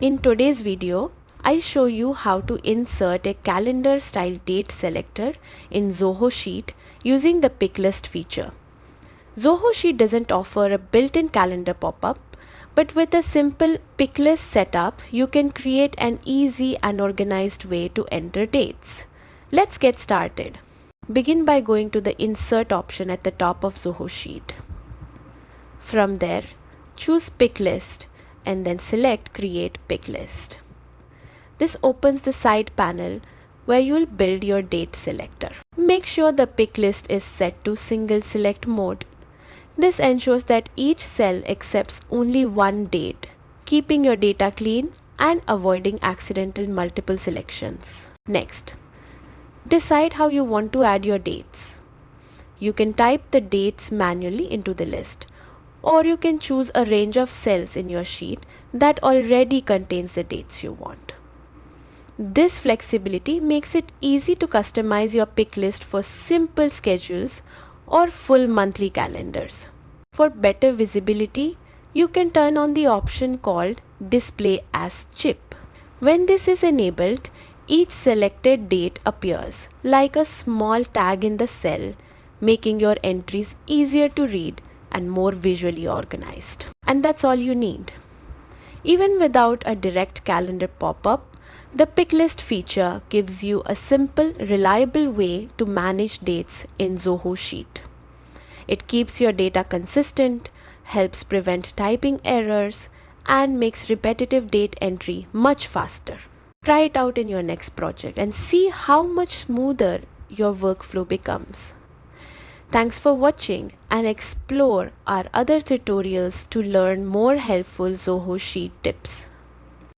In today's video, I'll show you how to insert a calendar style date selector in Zoho Sheet using the pick list feature. Zoho Sheet doesn't offer a built-in calendar pop-up, but with a simple pick list setup, you can create an easy and organized way to enter dates. Let's get started. Begin by going to the Insert option at the top of Zoho Sheet. From there, choose Pick List and then select Create Pick List. This opens the side panel where you will build your date selector. Make sure the pick list is set to single select mode. This ensures that each cell accepts only one date, keeping your data clean and avoiding accidental multiple selections. Next, decide how you want to add your dates. You can type the dates manually into the list, or you can choose a range of cells in your sheet that already contains the dates you want. This flexibility makes it easy to customize your pick list for simple schedules or full monthly calendars. For better visibility, you can turn on the option called Display as Chip. When this is enabled, each selected date appears like a small tag in the cell, making your entries easier to read and more visually organized. And that's all you need. Even without a direct calendar pop-up, the pick list feature gives you a simple, reliable way to manage dates in Zoho Sheet. It keeps your data consistent, helps prevent typing errors, and makes repetitive date entry much faster. Try it out in your next project and see how much smoother your workflow becomes. Thanks for watching and explore our other tutorials to learn more helpful Zoho Sheet tips.